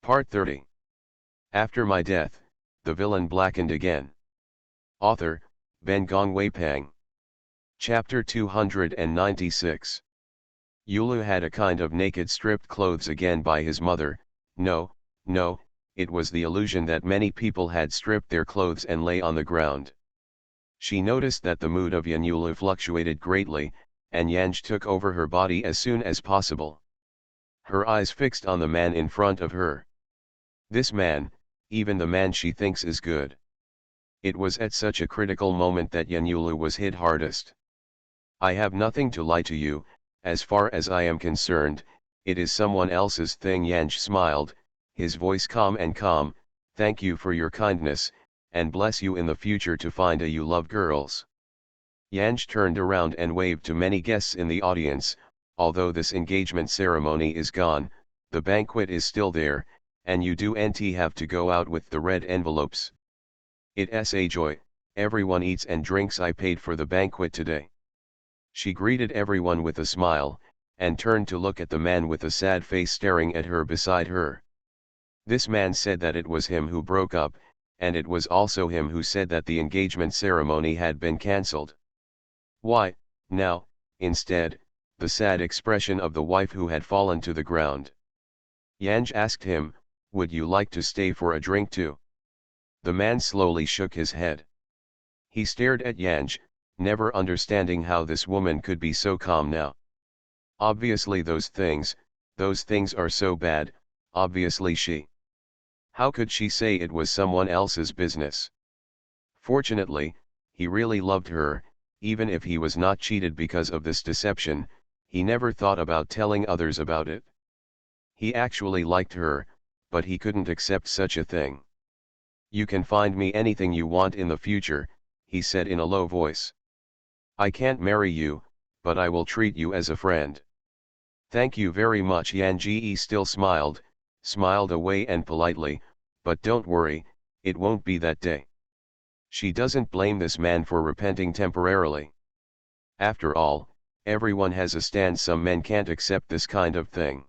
Part 30. After my death, the villain blackened again. Author, Ben Gongwei Pang. Chapter 296. Yulu had a kind of naked stripped clothes again by his mother. No, it was the illusion that many people had stripped their clothes and lay on the ground. She noticed that the mood of Yan Yulu fluctuated greatly, and Yanj took over her body as soon as possible. Her eyes fixed on the man in front of her. This man, even the man she thinks is good. It was at such a critical moment that Yan Yulu was hit hardest. I have nothing to lie to you, as far as I am concerned, it is someone else's thing. Yanj smiled, his voice calm and calm. Thank you for your kindness, and bless you in the future to find a you love girls. Yanj turned around and waved to many guests in the audience. Although this engagement ceremony is gone, the banquet is still there, and you do nt have to go out with the red envelopes. It's a joy, everyone eats and drinks. I paid for the banquet today. She greeted everyone with a smile, and turned to look at the man with a sad face staring at her beside her. This man said that it was him who broke up, and it was also him who said that the engagement ceremony had been cancelled. Why, now, instead, the sad expression of the wife who had fallen to the ground. Yanj asked him, would you like to stay for a drink too? The man slowly shook his head. He stared at Yanj, never understanding how this woman could be so calm now. Obviously those things are so bad, obviously she. How could she say it was someone else's business? Fortunately, he really loved her, even if he was not cheated because of this deception, he never thought about telling others about it. He actually liked her, but he couldn't accept such a thing. You can find me anything you want in the future, he said in a low voice. I can't marry you, but I will treat you as a friend. Thank you very much. Yanji still smiled away and politely, but don't worry, it won't be that day. She doesn't blame this man for repenting temporarily. After all, everyone has a stand. Some men can't accept this kind of thing.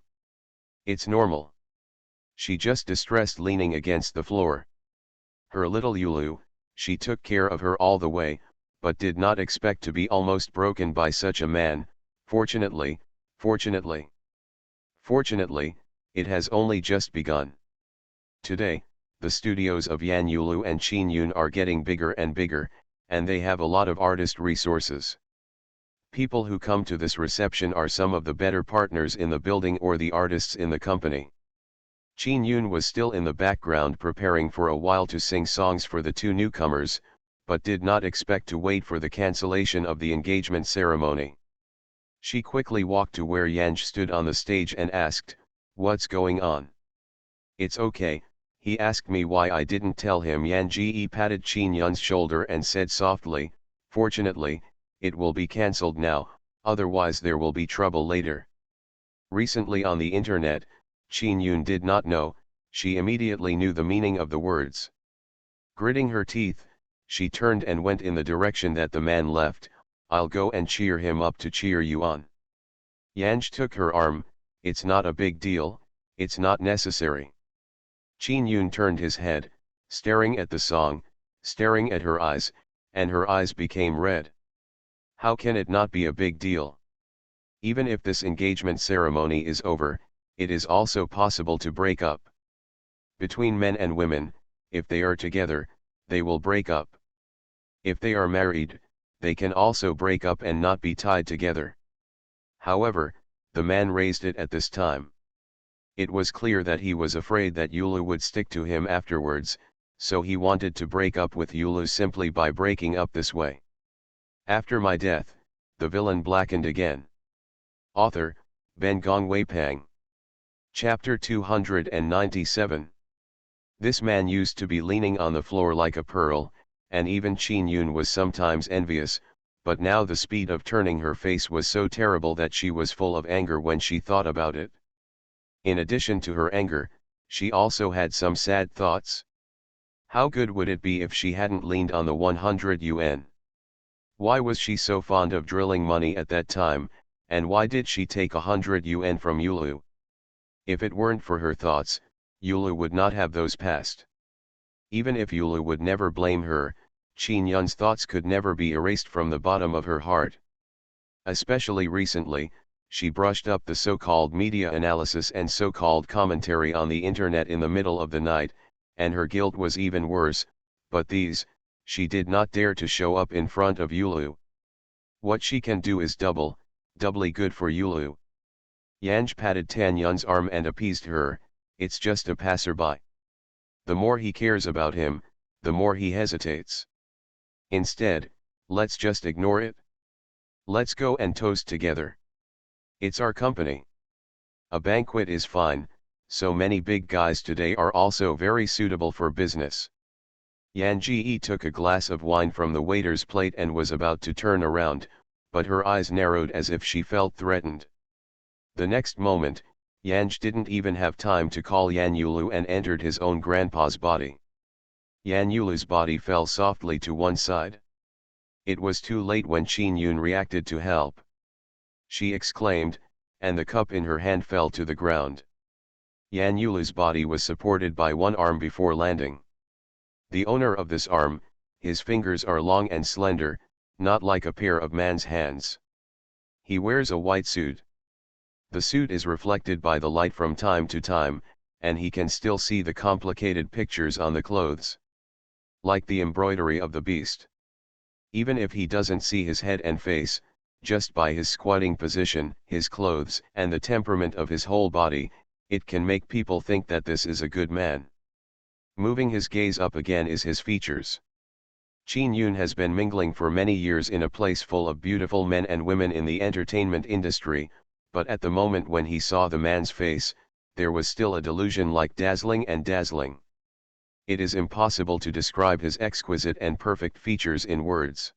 It's normal. She just distressed leaning against the floor. Her little Yulu, she took care of her all the way, but did not expect to be almost broken by such a man. Fortunately, it has only just begun. Today, the studios of Yan Yulu and Qin Yun are getting bigger and bigger, and they have a lot of artist resources. People who come to this reception are some of the better partners in the building or the artists in the company. Qin Yun was still in the background preparing for a while to sing songs for the two newcomers, but did not expect to wait for the cancellation of the engagement ceremony. She quickly walked to where Yanj stood on the stage and asked, what's going on? It's okay, he asked me why I didn't tell him. Yanji patted Qin Yun's shoulder and said softly, fortunately, it will be cancelled now, otherwise there will be trouble later. Recently on the internet, Qin Yun did not know, she immediately knew the meaning of the words. Gritting her teeth, she turned and went in the direction that the man left. I'll go and cheer him up to cheer you on. Yanj took her arm, it's not a big deal, it's not necessary. Qin Yun turned his head, staring at the song, staring at her eyes, and her eyes became red. How can it not be a big deal? Even if this engagement ceremony is over, it is also possible to break up. Between men and women, if they are together, they will break up. If they are married, they can also break up and not be tied together. However, the man raised it at this time. It was clear that he was afraid that Yulu would stick to him afterwards, so he wanted to break up with Yulu simply by breaking up this way. After my death, the villain blackened again. Author, Ben Gongwei Pang. Chapter 297. This man used to be leaning on the floor like a pearl, and even Qin Yun was sometimes envious, but now the speed of turning her face was so terrible that she was full of anger when she thought about it. In addition to her anger, she also had some sad thoughts. How good would it be if she hadn't leaned on the 100 yuan? Why was she so fond of drilling money at that time, and why did she take 100 yuan from Yulu? If it weren't for her thoughts, Yulu would not have those passed. Even if Yulu would never blame her, Qin Yun's thoughts could never be erased from the bottom of her heart. Especially recently, she brushed up the so-called media analysis and so-called commentary on the internet in the middle of the night, and her guilt was even worse, but these, she did not dare to show up in front of Yulu. What she can do is doubly good for Yulu. Yanj patted Tan Yun's arm and appeased her, it's just a passerby. The more he cares about him, the more he hesitates. Instead, let's just ignore it. Let's go and toast together. It's our company. A banquet is fine, so many big guys today are also very suitable for business. Yan Ji took a glass of wine from the waiter's plate and was about to turn around, but her eyes narrowed as if she felt threatened. The next moment, Yanj didn't even have time to call Yan Yulu and entered his own grandpa's body. Yan Yulu's body fell softly to one side. It was too late when Qin Yun reacted to help. She exclaimed, and the cup in her hand fell to the ground. Yan Yulu's body was supported by one arm before landing. The owner of this arm, his fingers are long and slender, not like a pair of man's hands. He wears a white suit. The suit is reflected by the light from time to time, and he can still see the complicated pictures on the clothes. Like the embroidery of the beast. Even if he doesn't see his head and face, just by his squatting position, his clothes, and the temperament of his whole body, it can make people think that this is a good man. Moving his gaze up again is his features. Qin Yun has been mingling for many years in a place full of beautiful men and women in the entertainment industry, but at the moment when he saw the man's face, there was still a delusion like dazzling and dazzling. It is impossible to describe his exquisite and perfect features in words.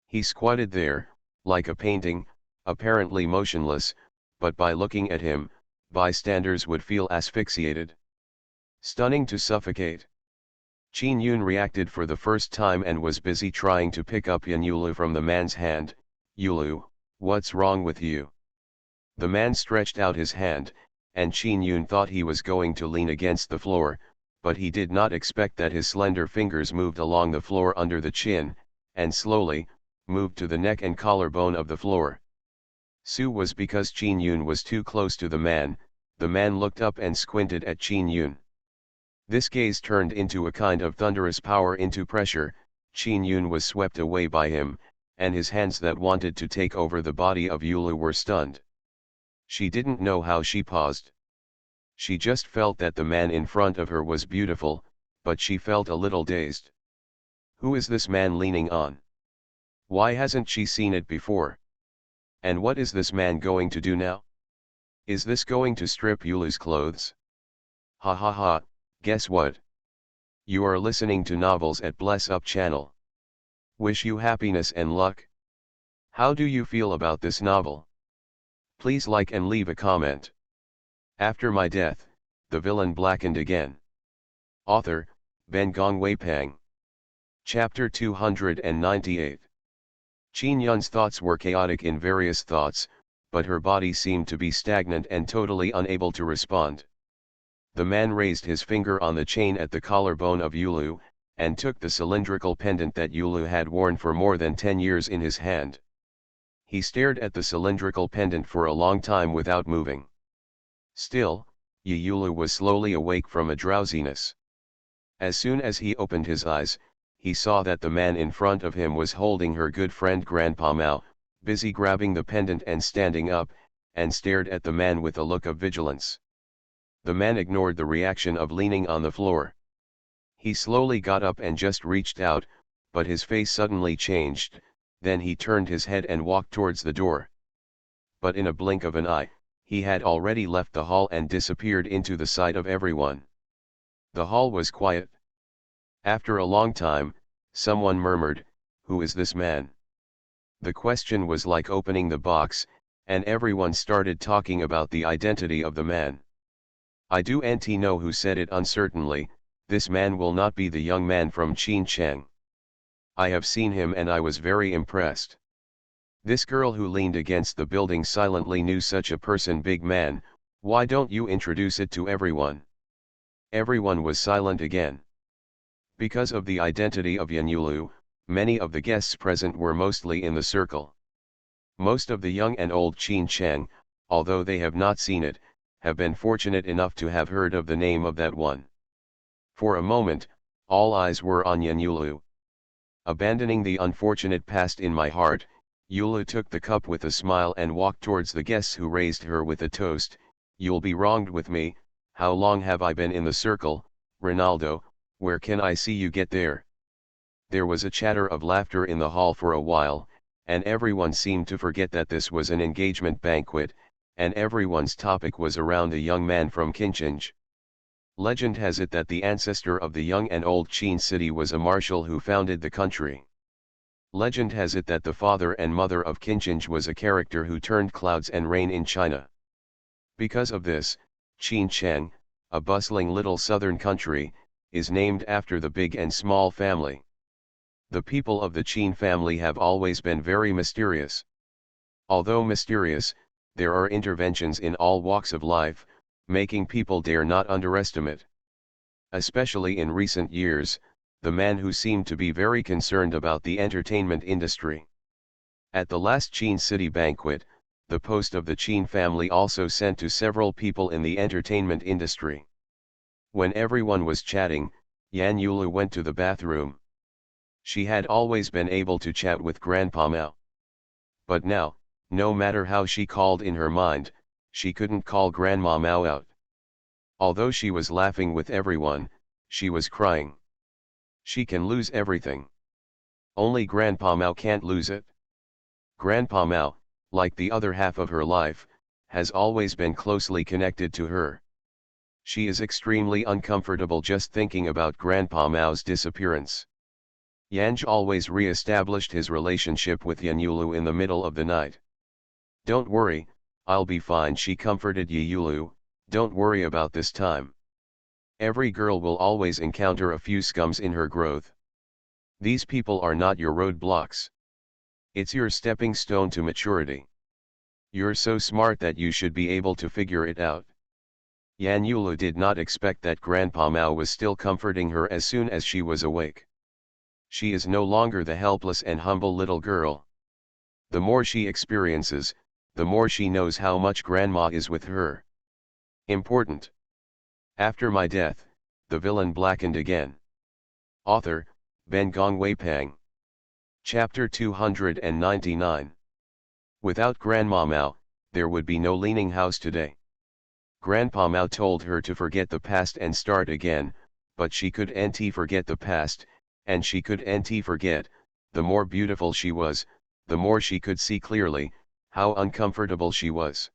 He squatted there, like a painting, apparently motionless, but by looking at him, bystanders would feel asphyxiated. Stunning to suffocate. Qin Yun reacted for the first time and was busy trying to pick up Yan Yulu from the man's hand. Yulu, what's wrong with you? The man stretched out his hand, and Qin Yun thought he was going to lean against the floor, but he did not expect that his slender fingers moved along the floor under the chin, and slowly, moved to the neck and collarbone of the floor. Su was because Qin Yun was too close to the man looked up and squinted at Qin Yun. This gaze turned into a kind of thunderous power into pressure. Qin Yun was swept away by him, and his hands that wanted to take over the body of Yulu were stunned. She didn't know how she paused. She just felt that the man in front of her was beautiful, but she felt a little dazed. Who is this man leaning on? Why hasn't she seen it before? And what is this man going to do now? Is this going to strip Yulu's clothes? Ha ha ha, guess what? You are listening to novels at Bless Up channel. Wish you happiness and luck. How do you feel about this novel? Please like and leave a comment. After my death, the villain blackened again. Author, Ben Gong Wei Pang. Chapter 298. Qin Yun's thoughts were chaotic in various thoughts, but her body seemed to be stagnant and totally unable to respond. The man raised his finger on the chain at the collarbone of Yulu, and took the cylindrical pendant that Yulu had worn for more than 10 years in his hand. He stared at the cylindrical pendant for a long time without moving. Still, Yulu was slowly awake from a drowsiness. As soon as he opened his eyes, he saw that the man in front of him was holding her good friend Grandpa Mao, busy grabbing the pendant and standing up, and stared at the man with a look of vigilance. The man ignored the reaction of leaning on the floor. He slowly got up and just reached out, but his face suddenly changed, then he turned his head and walked towards the door. But in a blink of an eye, he had already left the hall and disappeared into the sight of everyone. The hall was quiet. After a long time, someone murmured, "Who is this man?" The question was like opening the box, and everyone started talking about the identity of the man. "I do know who said it uncertainly, this man will not be the young man from Xinjiang. I have seen him and I was very impressed. This girl who leaned against the building silently knew such a person, big man, why don't you introduce it to everyone?" Everyone was silent again. Because of the identity of Yan Yulu, many of the guests present were mostly in the circle. Most of the young and old Qin Cheng, although they have not seen it, have been fortunate enough to have heard of the name of that one. For a moment, all eyes were on Yan Yulu. Abandoning the unfortunate past in my heart, Yulu took the cup with a smile and walked towards the guests, who raised her with a toast. "You'll be wronged with me. How long have I been in the circle, Ronaldo? Where can I see you get there?" There was a chatter of laughter in the hall for a while, and everyone seemed to forget that this was an engagement banquet, and everyone's topic was around a young man from Kinchinj. Legend has it that the ancestor of the young and old Qin city was a marshal who founded the country. Legend has it that the father and mother of Kinchinj was a character who turned clouds and rain in China. Because of this, Qin Cheng, a bustling little southern country, is named after the big and small family. The people of the Qin family have always been very mysterious. Although mysterious, there are interventions in all walks of life, making people dare not underestimate. Especially in recent years, the man who seemed to be very concerned about the entertainment industry. At the last Qin city banquet, the post of the Qin family also sent to several people in the entertainment industry. When everyone was chatting, Yan Yulu went to the bathroom. She had always been able to chat with Grandpa Mao. But now, no matter how she called in her mind, she couldn't call Grandma Mao out. Although she was laughing with everyone, she was crying. She can lose everything. Only Grandpa Mao can't lose it. Grandpa Mao, like the other half of her life, has always been closely connected to her. She is extremely uncomfortable just thinking about Grandpa Mao's disappearance. Yanj always re-established his relationship with Yan Yulu in the middle of the night. "Don't worry, I'll be fine," she comforted Yulu. "Don't worry about this time. Every girl will always encounter a few scums in her growth. These people are not your roadblocks. It's your stepping stone to maturity. You're so smart that you should be able to figure it out." Yan Yulu did not expect that Grandpa Mao was still comforting her as soon as she was awake. She is no longer the helpless and humble little girl. The more she experiences, the more she knows how much Grandma is with her. Important. After my death, the villain blackened again. Author, Ben Gong Wei Pang. Chapter 299. Without Grandma Mao, there would be no Leaning House today. Grandpa Mao told her to forget the past and start again, but she couldn't forget the past, and she couldn't forget, the more beautiful she was, the more she could see clearly, how uncomfortable she was.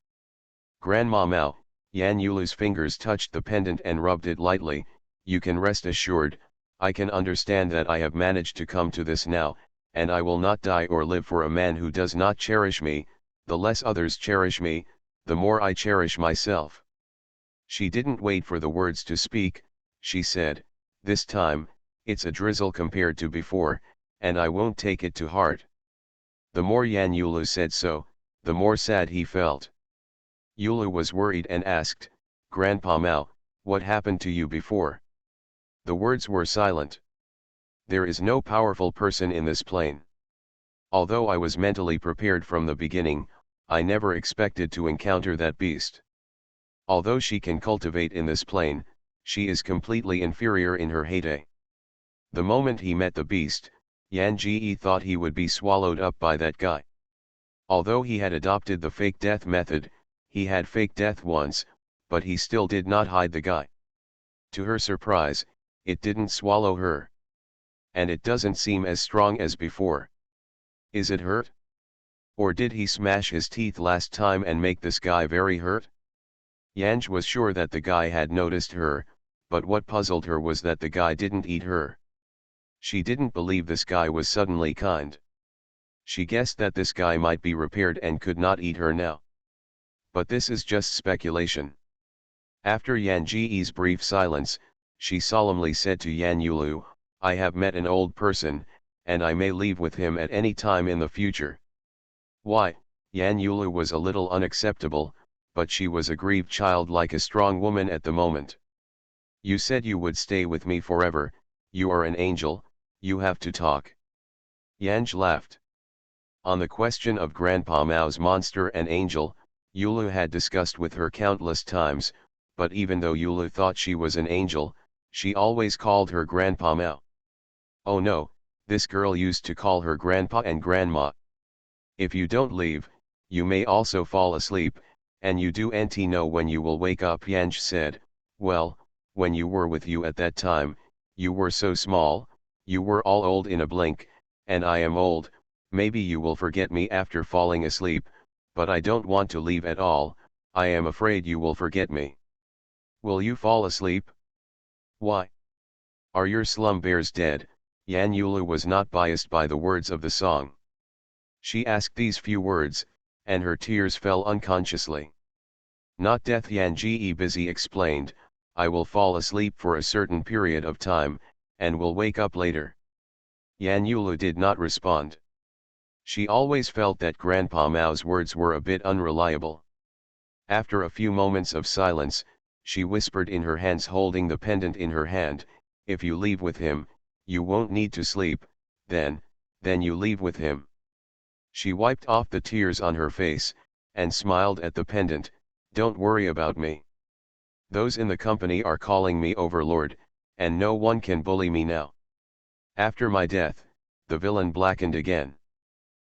"Grandma Mao," Yan Yulu's fingers touched the pendant and rubbed it lightly. "You can rest assured, I can understand that I have managed to come to this now, and I will not die or live for a man who does not cherish me. The less others cherish me, the more I cherish myself." She didn't wait for the words to speak. She said, "This time, it's a drizzle compared to before, and I won't take it to heart." The more Yan Yulu said so, the more sad he felt. Yulu was worried and asked, "Grandpa Mao, what happened to you before?" The words were silent. "There is no powerful person in this plane. Although I was mentally prepared from the beginning, I never expected to encounter that beast. Although she can cultivate in this plane, she is completely inferior in her heyday." The moment he met the beast, Yan Ji thought he would be swallowed up by that guy. Although he had adopted the fake death method, he had fake death once, but he still did not hide the guy. To her surprise, it didn't swallow her. And it doesn't seem as strong as before. Is it hurt? Or did he smash his teeth last time and make this guy very hurt? Yanj was sure that the guy had noticed her, but what puzzled her was that the guy didn't eat her. She didn't believe this guy was suddenly kind. She guessed that this guy might be repaired and could not eat her now. But this is just speculation. After Yan Ji's brief silence, she solemnly said to Yan Yulu, "I have met an old person, and I may leave with him at any time in the future." Why? Yan Yulu was a little unacceptable, but she was a grieved child like a strong woman at the moment. You said you would stay with me forever, you are an angel, you have to talk. Yanj laughed. On the question of Grandpa Mao's monster and angel, Yulu had discussed with her countless times, but even though Yulu thought she was an angel, she always called her Grandpa Mao. Oh no, this girl used to call her Grandpa and Grandma. If you don't leave, you may also fall asleep, and you don't know when you will wake up. Yanj said, well, when you were with you at that time, you were so small, you were all old in a blink, and I am old, maybe you will forget me after falling asleep, but I don't want to leave at all, I am afraid you will forget me. Will you fall asleep? Why? Are your slum bears dead? Yan Yulu was not biased by the words of the song. She asked these few words, and her tears fell unconsciously. Not death, Yan Ge busy explained, I will fall asleep for a certain period of time, and will wake up later. Yan Yulu did not respond. She always felt that Grandpa Mao's words were a bit unreliable. After a few moments of silence, she whispered in her hands holding the pendant in her hand, if you leave with him, you won't need to sleep, then you leave with him. She wiped off the tears on her face, and smiled at the pendant, don't worry about me. Those in the company are calling me overlord, and no one can bully me now. After my death, the villain blackened again.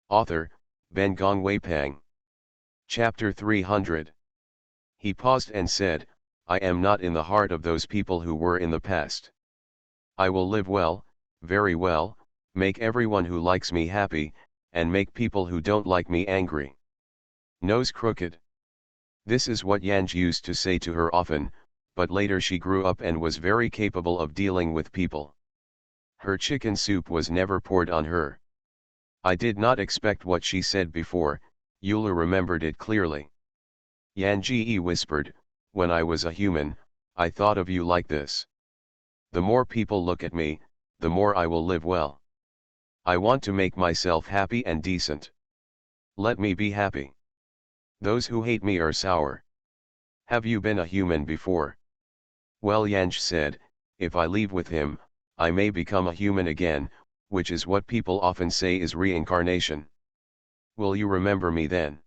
Author, Ben Gongwei Pang. Chapter 300. He paused and said, I am not in the heart of those people who were in the past. I will live well, very well, make everyone who likes me happy, and make people who don't like me angry. Nose crooked. This is what Yanj used to say to her often, but later she grew up and was very capable of dealing with people. Her chicken soup was never poured on her. I did not expect what she said before, Yulu remembered it clearly. Yan Ge whispered, when I was a human, I thought of you like this. The more people look at me, the more I will live well. I want to make myself happy and decent. Let me be happy. Those who hate me are sour. Have you been a human before? Well, Yanj said, if I leave with him, I may become a human again, which is what people often say is reincarnation. Will you remember me then?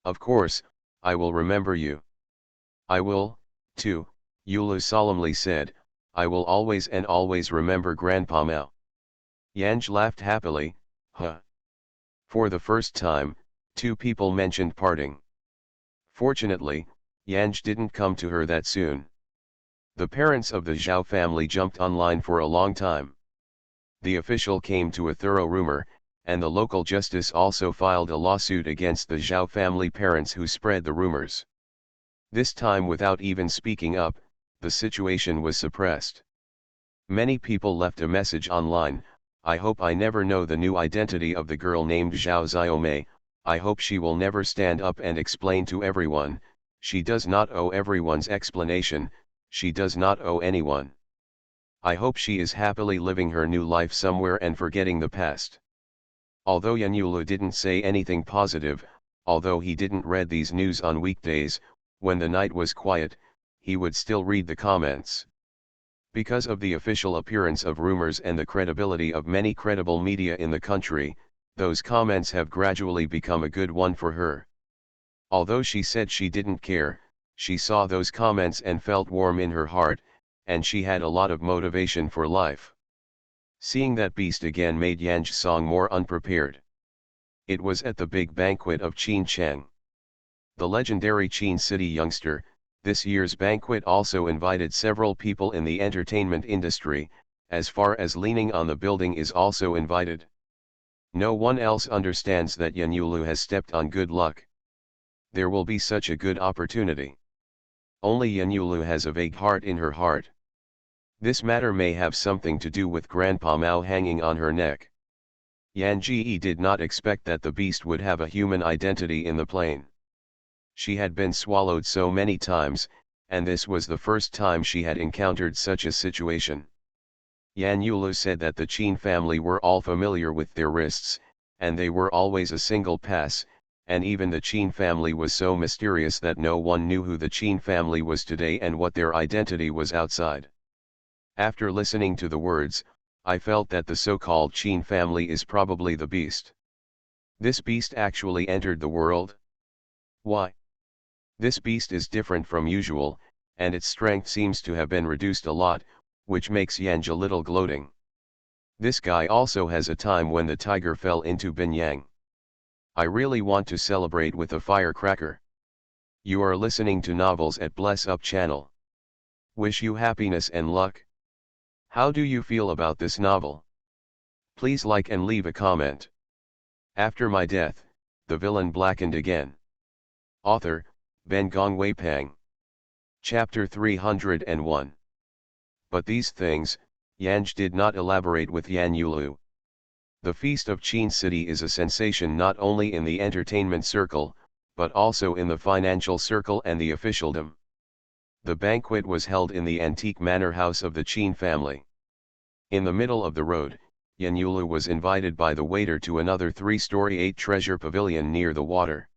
Of course, I will remember you. I will, too, Yulu solemnly said, I will always and always remember Grandpa Mao. Yanj laughed happily, huh. For the first time, two people mentioned parting. Fortunately, Yanj didn't come to her that soon. The parents of the Zhao family jumped online for a long time. The official came to a thorough rumor, and the local justice also filed a lawsuit against the Zhao family parents who spread the rumors. This time without even speaking up, the situation was suppressed. Many people left a message online, I hope I never know the new identity of the girl named Zhao Xiaomei, I hope she will never stand up and explain to everyone, she does not owe everyone's explanation, she does not owe anyone. I hope she is happily living her new life somewhere and forgetting the past. Although Yanulu didn't say anything positive, although he didn't read these news on weekdays, when the night was quiet, he would still read the comments. Because of the official appearance of rumors and the credibility of many credible media in the country, those comments have gradually become a good one for her. Although she said she didn't care, she saw those comments and felt warm in her heart, and she had a lot of motivation for life. Seeing that beast again made Yanj Song more unprepared. It was at the big banquet of Qin Cheng. The legendary Qin City youngster, this year's banquet also invited several people in the entertainment industry, as far as leaning on the building is also invited. No one else understands that Yanulu has stepped on good luck. There will be such a good opportunity. Only Yanulu has a vague heart in her heart. This matter may have something to do with Grandpa Mao hanging on her neck. Yan Ge did not expect that the beast would have a human identity in the plane. She had been swallowed so many times, and this was the first time she had encountered such a situation. Yan Yulu said that the Qin family were all familiar with their wrists, and they were always a single pass, and even the Qin family was so mysterious that no one knew who the Qin family was today and what their identity was outside. After listening to the words, I felt that the so-called Qin family is probably the beast. This beast actually entered the world? Why? This beast is different from usual, and its strength seems to have been reduced a lot, which makes Yang a little gloating. This guy also has a time when the tiger fell into Binyang. I really want to celebrate with a firecracker. You are listening to Novels at Bless Up channel. Wish you happiness and luck. How do you feel about this novel? Please like and leave a comment. After my death, the villain blackened again. Author, Ben Gong Wei Pang. Chapter 301. But these things, Yang did not elaborate with Yan Yulu. The Feast of Qin City is a sensation not only in the entertainment circle, but also in the financial circle and the officialdom. The banquet was held in the antique manor house of the Qin family. In the middle of the road, Yan Yulu was invited by the waiter to another 3-story 8-treasure pavilion near the water.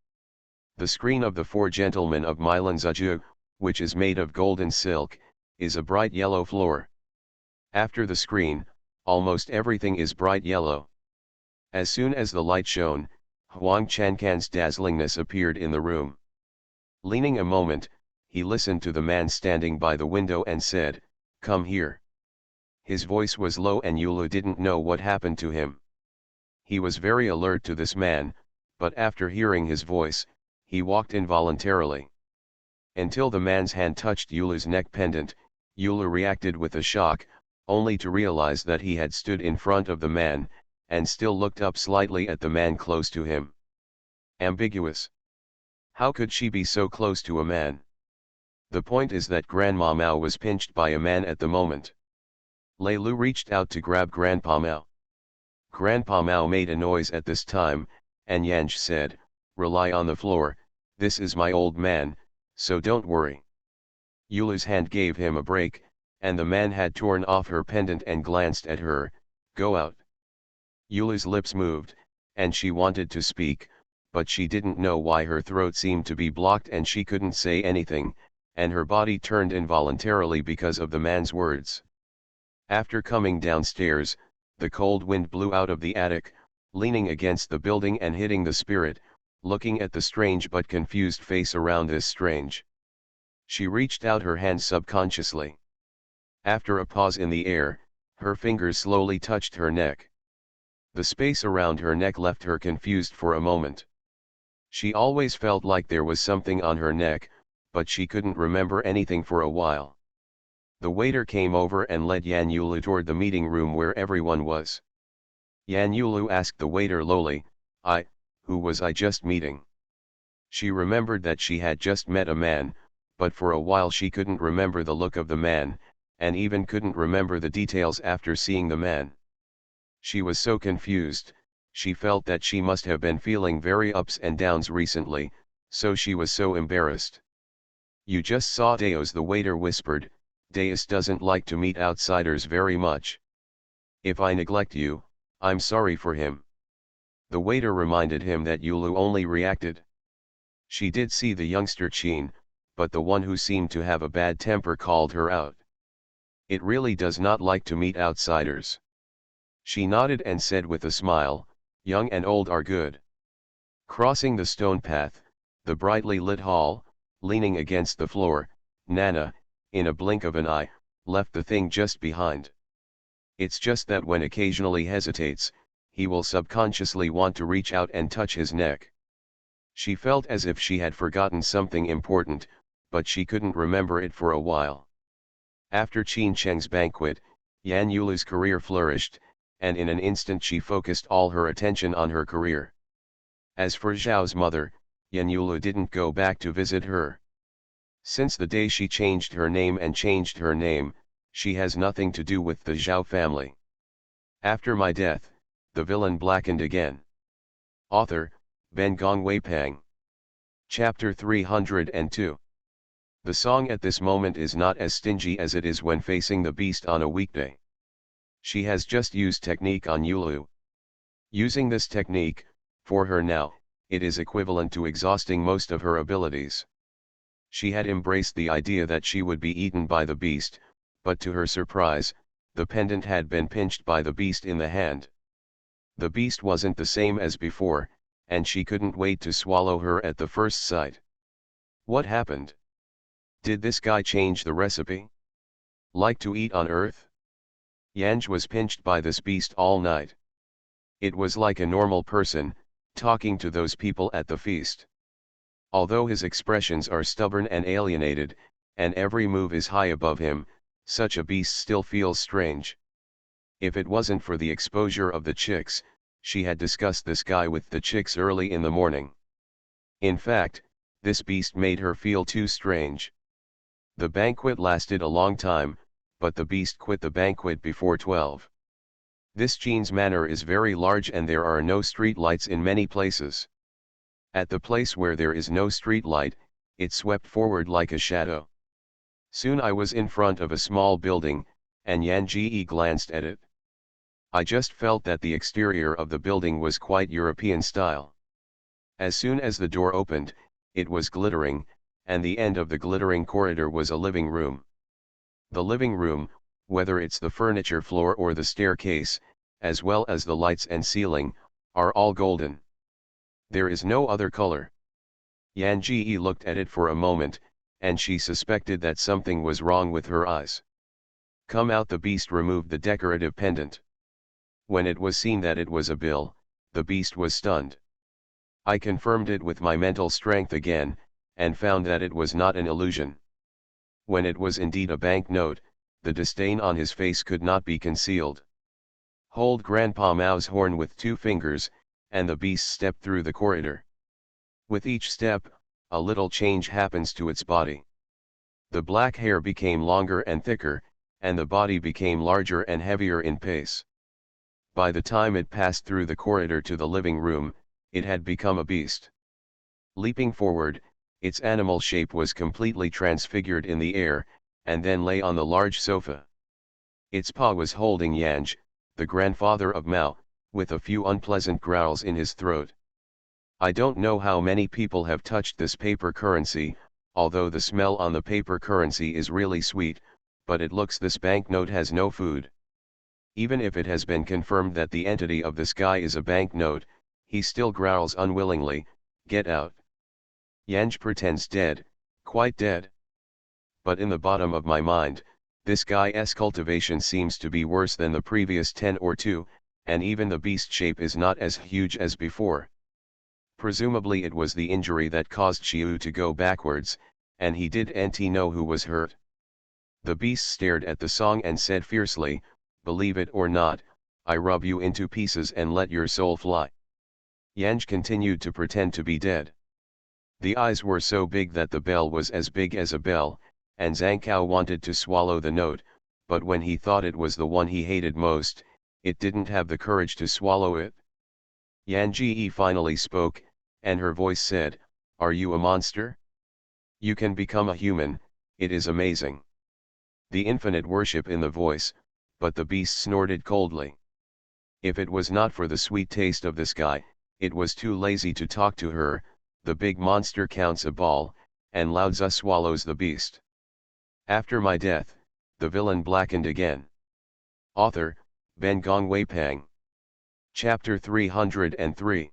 The screen of the Four Gentlemen of Milanzaju, which is made of golden silk, is a bright yellow floor. After the screen, almost everything is bright yellow. As soon as the light shone, Huang Chankan's dazzlingness appeared in the room. Leaning a moment, he listened to the man standing by the window and said, "Come here." His voice was low and Yulu didn't know what happened to him. He was very alert to this man, but after hearing his voice, he walked involuntarily. Until the man's hand touched Yulu's neck pendant, Yulu reacted with a shock, only to realize that he had stood in front of the man, and still looked up slightly at the man close to him. Ambiguous. How could she be so close to a man? The point is that Grandma Mao was pinched by a man at the moment. Lei Lu reached out to grab Grandpa Mao. Grandpa Mao made a noise at this time, and Yang said, "Rely on the floor, this is my old man, so don't worry." Yulu's hand gave him a break, and the man had torn off her pendant and glanced at her. "Go out." Yulu's lips moved, and she wanted to speak, but she didn't know why her throat seemed to be blocked and she couldn't say anything, and her body turned involuntarily because of the man's words. After coming downstairs, the cold wind blew out of the attic, leaning against the building and hitting the spirit, looking at the strange but confused face around this strange. She reached out her hand subconsciously. After a pause in the air, her fingers slowly touched her neck. The space around her neck left her confused for a moment. She always felt like there was something on her neck, but she couldn't remember anything for a while. The waiter came over and led Yan Yulu toward the meeting room where everyone was. Yan Yulu asked the waiter lowly, who was I just meeting?" She remembered that she had just met a man, but for a while she couldn't remember the look of the man, and even couldn't remember the details after seeing the man. She was so confused, she felt that she must have been feeling very ups and downs recently, so she was so embarrassed. "You just saw Deos," the waiter whispered. "Deus doesn't like to meet outsiders very much. If I neglect you, I'm sorry for him." The waiter reminded him that Yulu only reacted. She did see the youngster Qin, but the one who seemed to have a bad temper called her out. "It really does not like to meet outsiders." She nodded and said with a smile, "Young and old are good." Crossing the stone path, the brightly lit hall, leaning against the floor, Nana, in a blink of an eye, left the thing just behind. It's just that when occasionally hesitates, he will subconsciously want to reach out and touch his neck. She felt as if she had forgotten something important, but she couldn't remember it for a while. After Qin Cheng's banquet, Yan Yulu's career flourished, and in an instant she focused all her attention on her career. As for Zhao's mother, Yan Yulu didn't go back to visit her. Since the day she changed her name and changed her name, she has nothing to do with the Zhao family. After my death, the villain blackened again. Author, Ben Gong Wei Pang. Chapter 302. The song at this moment is not as stingy as it is when facing the beast on a weekday. She has just used technique on Yulu. Using this technique, for her now, it is equivalent to exhausting most of her abilities. She had embraced the idea that she would be eaten by the beast, but to her surprise, the pendant had been pinched by the beast in the hand. The beast wasn't the same as before, and she couldn't wait to swallow her at the first sight. What happened? Did this guy change the recipe? Like to eat on Earth? Yanj was pinched by this beast all night. It was like a normal person, talking to those people at the feast. Although his expressions are stubborn and alienated, and every move is high above him, such a beast still feels strange. If it wasn't for the exposure of the chicks, she had discussed this guy with the chicks early in the morning. In fact, this beast made her feel too strange. The banquet lasted a long time, but the beast quit the banquet before 12. This Jean's manor is very large and there are no street lights in many places. At the place where there is no street light, it swept forward like a shadow. Soon I was in front of a small building, and Yan Ji glanced at it. I just felt that the exterior of the building was quite European style. As soon as the door opened, it was glittering, and the end of the glittering corridor was a living room. The living room, whether it's the furniture floor or the staircase, as well as the lights and ceiling, are all golden. There is no other color. Yan Ji looked at it for a moment, and she suspected that something was wrong with her eyes. Come out, the beast removed the decorative pendant. When it was seen that it was a bill, the beast was stunned. I confirmed it with my mental strength again, and found that it was not an illusion. When it was indeed a banknote, the disdain on his face could not be concealed. Hold Grandpa Mao's horn with 2 fingers, and the beast stepped through the corridor. With each step, a little change happens to its body. The black hair became longer and thicker, and the body became larger and heavier in pace. By the time it passed through the corridor to the living room, it had become a beast. Leaping forward, its animal shape was completely transfigured in the air, and then lay on the large sofa. Its paw was holding Yanj, the grandfather of Mao, with a few unpleasant growls in his throat. I don't know how many people have touched this paper currency, although the smell on the paper currency is really sweet, but it looks this banknote has no food. Even if it has been confirmed that the entity of this guy is a banknote, he still growls unwillingly, "Get out." Yanj pretends dead, quite dead. But in the bottom of my mind, this guy's cultivation seems to be worse than the previous 10 or 2, and even the beast shape is not as huge as before. Presumably it was the injury that caused Xiu to go backwards, and he didn't know who was hurt. The beast stared at the song and said fiercely, "Believe it or not, I rub you into pieces and let your soul fly." Yanj continued to pretend to be dead. The eyes were so big that the bell was as big as a bell, and Zhangkao wanted to swallow the note, but when he thought it was the one he hated most, it didn't have the courage to swallow it. Yan Ji finally spoke, and her voice said, "Are you a monster? You can become a human, it is amazing." The infinite worship in the voice, but the beast snorted coldly. If it was not for the sweet taste of this guy, it was too lazy to talk to her. The big monster counts a ball, and Laozi swallows the beast. After my death, the villain blackened again. Author, Ben Gong Wei Pang. Chapter 303.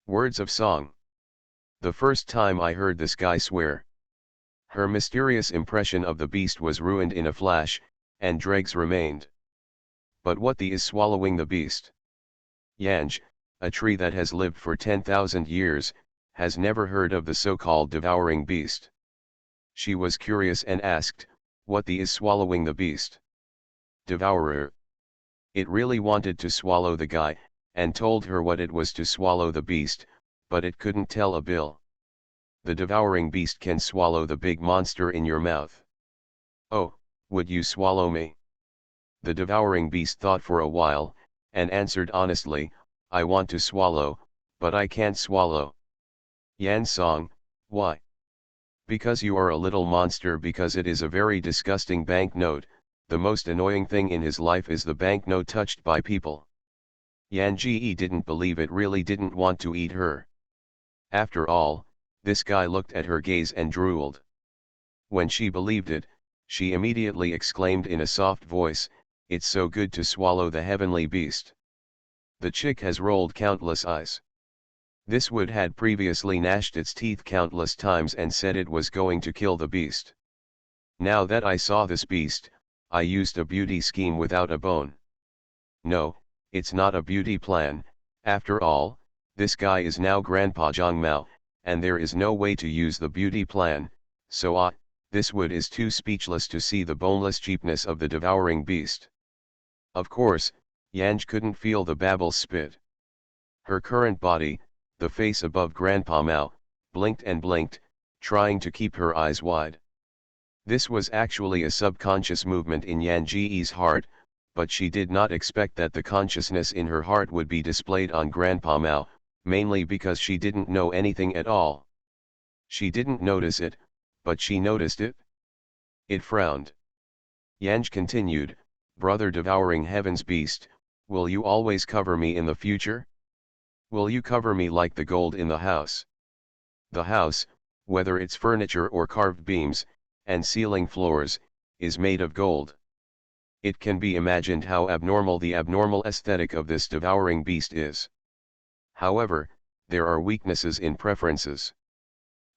Words of Song. The first time I heard this guy swear. Her mysterious impression of the beast was ruined in a flash, and dregs remained. But what the is swallowing the beast? Yanj, a tree that has lived for 10,000 years, has never heard of the so-called devouring beast. She was curious and asked, "What the is swallowing the beast?" "Devourer." It really wanted to swallow the guy, and told her what it was to swallow the beast, but it couldn't tell a bill. The devouring beast can swallow the big monster in your mouth. "Oh, would you swallow me?" The devouring beast thought for a while, and answered honestly, "I want to swallow, but I can't swallow." Yan Song, why? Because you are a little monster, because it is a very disgusting banknote. The most annoying thing in his life is the banknote touched by people. Yan Ji didn't believe it, really didn't want to eat her. After all, this guy looked at her gaze and drooled. When she believed it, she immediately exclaimed in a soft voice, "It's so good to swallow the heavenly beast." The chick has rolled countless eyes. This wood had previously gnashed its teeth countless times and said it was going to kill the beast. Now that I saw this beast, I used a beauty scheme without a bone. No, it's not a beauty plan. After all, this guy is now Grandpa Zhang Mao, and there is no way to use the beauty plan, so this wood is too speechless to see the boneless cheapness of the devouring beast. Of course, Yanj couldn't feel the babble's spit. Her current body, the face above Grandpa Mao, blinked and blinked, trying to keep her eyes wide. This was actually a subconscious movement in Yan Ji's heart, but she did not expect that the consciousness in her heart would be displayed on Grandpa Mao, mainly because she didn't know anything at all. She didn't notice it, but she noticed it. It frowned. Yanj continued, "Brother devouring heaven's beast, will you always cover me in the future? Will you cover me like the gold in the house? The house, whether it's furniture or carved beams, and ceiling floors, is made of gold." It can be imagined how abnormal the abnormal aesthetic of this devouring beast is. However, there are weaknesses in preferences.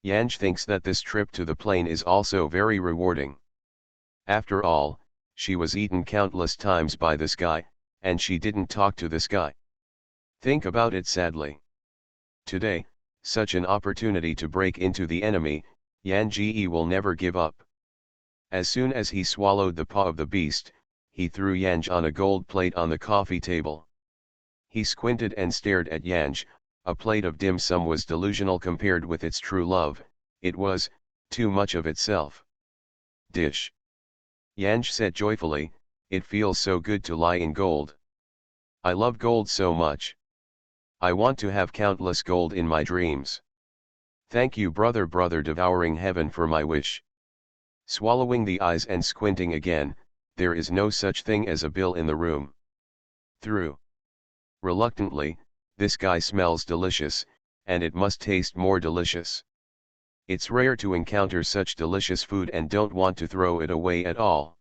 Yanj thinks that this trip to the plane is also very rewarding. After all, she was eaten countless times by this guy, and she didn't talk to this guy. Think about it sadly. Today, such an opportunity to break into the enemy, Yan Ji will never give up. As soon as he swallowed the paw of the beast, he threw Yanj on a gold plate on the coffee table. He squinted and stared at Yanj. A plate of dim sum was delusional compared with its true love, it was too much of itself. Dish. Yanj said joyfully, "It feels so good to lie in gold. I love gold so much. I want to have countless gold in my dreams. Thank you brother devouring heaven for my wish." Swallowing the eyes and squinting again, there is no such thing as a bill in the room. Through. Reluctantly, this guy smells delicious, and it must taste more delicious. It's rare to encounter such delicious food and don't want to throw it away at all.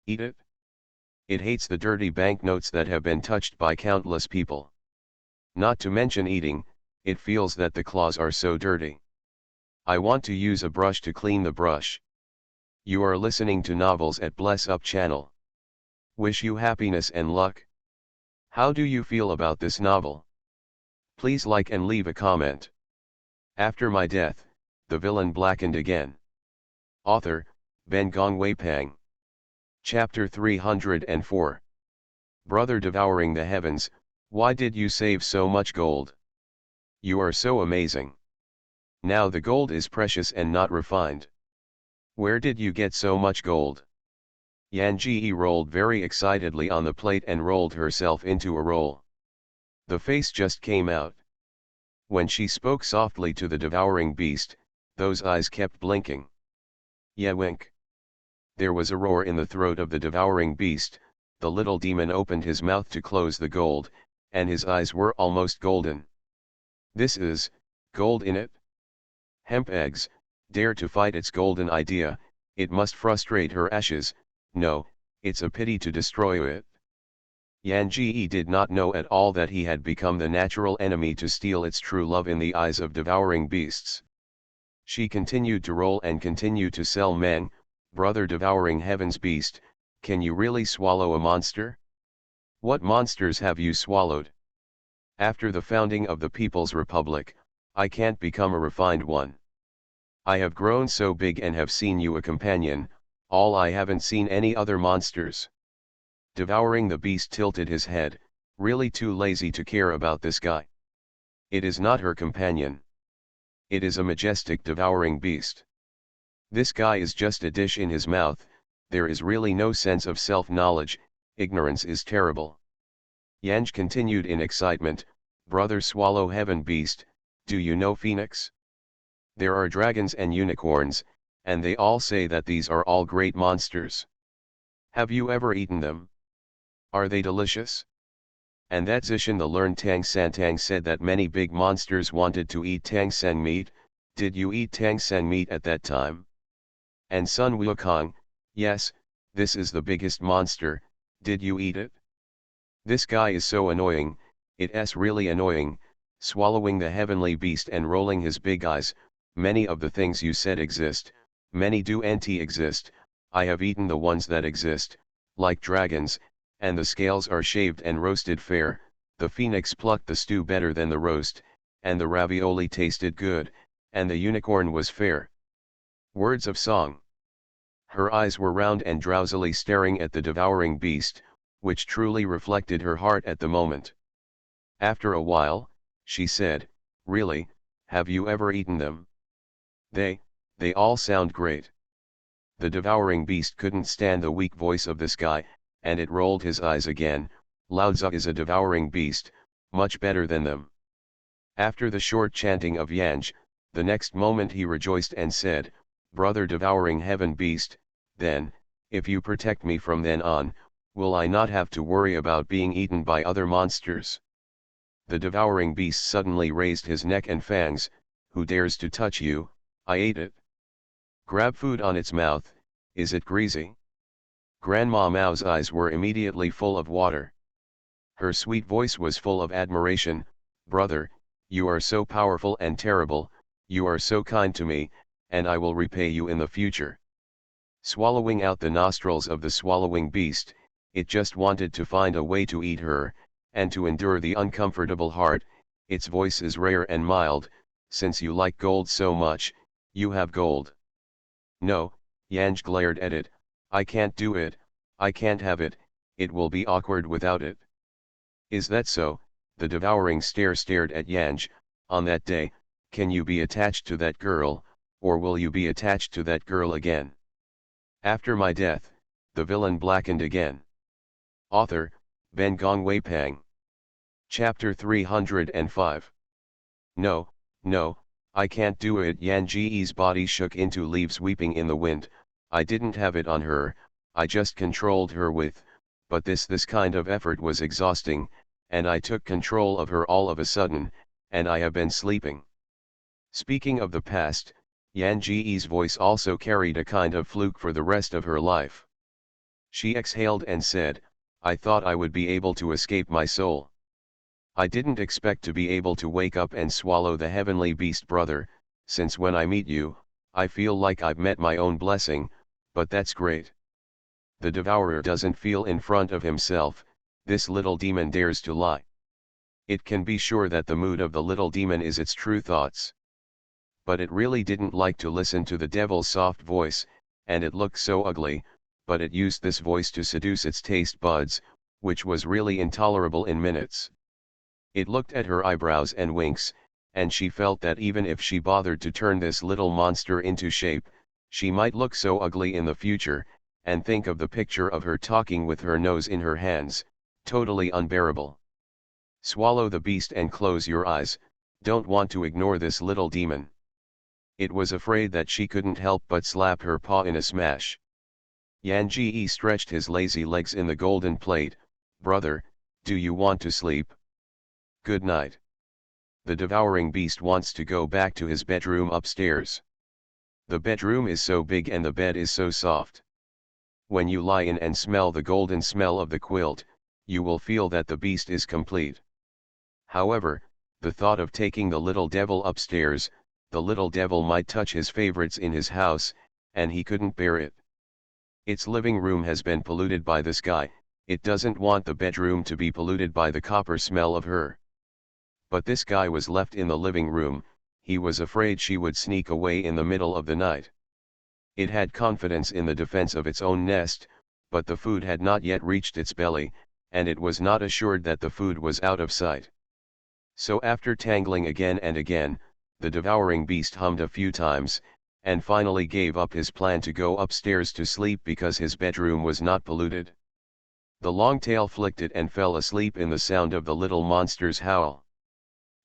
Eat it. It hates the dirty banknotes that have been touched by countless people. Not to mention eating, it feels that the claws are so dirty. I want to use a brush to clean the brush. You are listening to Novels at Bless Up channel. Wish you happiness and luck. How do you feel about this novel? Please like and leave a comment. After my death, the villain blackened again. Author, Ben Gong Wei Pang. Chapter 304. Brother devouring the heavens, why did you save so much gold? You are so amazing. Now the gold is precious and not refined. Where did you get so much gold? Yan Ji rolled very excitedly on the plate and rolled herself into a roll. The face just came out. When she spoke softly to the devouring beast, those eyes kept blinking. Yeah, wink. There was a roar in the throat of the devouring beast. The little demon opened his mouth to close the gold, and his eyes were almost golden. This is gold in it? Hemp eggs, dare to fight its golden idea, it must frustrate her ashes. No, it's a pity to destroy it. Yan Ji did not know at all that he had become the natural enemy to steal its true love in the eyes of devouring beasts. She continued to roll and continue to sell men. Brother devouring heaven's beast, can you really swallow a monster? What monsters have you swallowed? After the founding of the People's Republic, I can't become a refined one. I have grown so big and have seen you a companion, all I haven't seen any other monsters. Devouring the beast tilted his head, really too lazy to care about this guy. It is not her companion. It is a majestic devouring beast. This guy is just a dish in his mouth, there is really no sense of self-knowledge, ignorance is terrible. Yanj continued in excitement, brother swallow heaven beast, do you know Phoenix? There are dragons and unicorns, and they all say that these are all great monsters. Have you ever eaten them? Are they delicious? And that Zishan the learned Tang Santang said that many big monsters wanted to eat Tang Sen meat. Did you eat Tang Sen meat at that time? And Sun Wukong, yes, this is the biggest monster, did you eat it? This guy is so annoying, it's really annoying, swallowing the heavenly beast and rolling his big eyes. Many of the things you said exist, many do exist, I have eaten the ones that exist, like dragons, and the scales are shaved and roasted fair, the phoenix plucked the stew better than the roast, and the ravioli tasted good, and the unicorn was fair. Words of song. Her eyes were round and drowsily staring at the devouring beast, which truly reflected her heart at the moment. After a while, she said, "Really, have you ever eaten them? They all sound great." The devouring beast couldn't stand the weak voice of this guy, and it rolled his eyes again. Laozi is a devouring beast, much better than them. After the short chanting of Yanj, the next moment he rejoiced and said, "Brother devouring heaven beast, then, if you protect me from then on, will I not have to worry about being eaten by other monsters?" The devouring beast suddenly raised his neck and fangs. "Who dares to touch you? I ate it." Grab food on its mouth, is it greasy? Grandma Mao's eyes were immediately full of water. Her sweet voice was full of admiration. "Brother, you are so powerful and terrible, you are so kind to me, and I will repay you in the future." Swallowing out the nostrils of the swallowing beast, it just wanted to find a way to eat her, and to endure the uncomfortable heart. Its voice is rare and mild. "Since you like gold so much, you have gold." "No," Yanj glared at it, "I can't do it, I can't have it, it will be awkward without it." "Is that so?" The devouring stare stared at Yanj. "On that day, can you be attached to that girl, or will you be attached to that girl again?" After my death, the villain blackened again. Author, Ben Gongwei Pang. Chapter 305. "No, no, I can't do it." Yan Ji's body shook into leaves weeping in the wind. "I didn't have it on her, I just controlled her with, but this kind of effort was exhausting, and I took control of her all of a sudden, and I have been sleeping." Speaking of the past, Yan Ji's voice also carried a kind of fluke for the rest of her life. She exhaled and said, "I thought I would be able to escape my soul. I didn't expect to be able to wake up and swallow the heavenly beast, brother. Since when I meet you, I feel like I've met my own blessing, but that's great." The devourer doesn't feel in front of himself. This little demon dares to lie. It can be sure that the mood of the little demon is its true thoughts. But it really didn't like to listen to the devil's soft voice, and it looked so ugly, but it used this voice to seduce its taste buds, which was really intolerable in minutes. It looked at her eyebrows and winks, and she felt that even if she bothered to turn this little monster into shape, she might look so ugly in the future, and think of the picture of her talking with her nose in her hands, totally unbearable. Swallow the beast and close your eyes, don't want to ignore this little demon. It was afraid that she couldn't help but slap her paw in a smash. Yan Ji stretched his lazy legs in the golden plate. "Brother, do you want to sleep? Good night." The devouring beast wants to go back to his bedroom upstairs. The bedroom is so big and the bed is so soft. When you lie in and smell the golden smell of the quilt, you will feel that the beast is complete. However, the thought of taking the little devil upstairs, the little devil might touch his favorites in his house, and he couldn't bear it. Its living room has been polluted by this guy, it doesn't want the bedroom to be polluted by the copper smell of her. But this guy was left in the living room, he was afraid she would sneak away in the middle of the night. It had confidence in the defense of its own nest, but the food had not yet reached its belly, and it was not assured that the food was out of sight. So after tangling again and again, the devouring beast hummed a few times, and finally gave up his plan to go upstairs to sleep because his bedroom was not polluted. The long tail flicked it and fell asleep in the sound of the little monster's howl.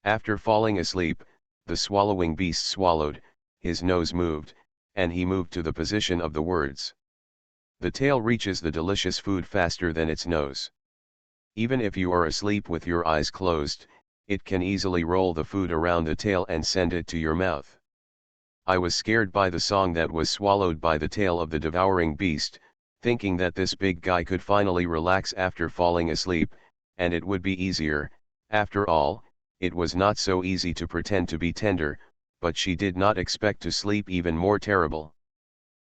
After falling asleep, the swallowing beast swallowed, his nose moved, and he moved to the position of the words. The tail reaches the delicious food faster than its nose. Even if you are asleep with your eyes closed, it can easily roll the food around the tail and send it to your mouth. I was scared by the song that was swallowed by the tail of the devouring beast, thinking that this big guy could finally relax after falling asleep, and it would be easier. After all, it was not so easy to pretend to be tender, but she did not expect to sleep even more terrible.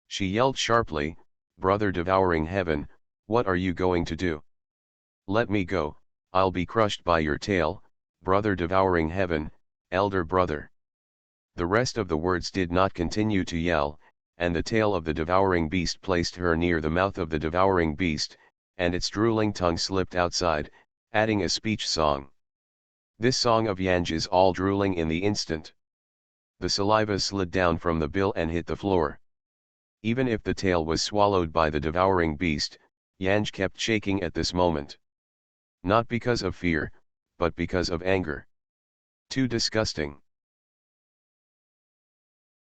She yelled sharply, "Brother devouring heaven, what are you going to do? Let me go, I'll be crushed by your tail, brother devouring heaven, elder brother." The rest of the words did not continue to yell, and the tail of the devouring beast placed her near the mouth of the devouring beast, and its drooling tongue slipped outside, adding a speech song. This song of Yanj's all drooling in the instant. The saliva slid down from the bill and hit the floor. Even if the tail was swallowed by the devouring beast, Yanj kept shaking at this moment. Not because of fear, but because of anger. Too disgusting.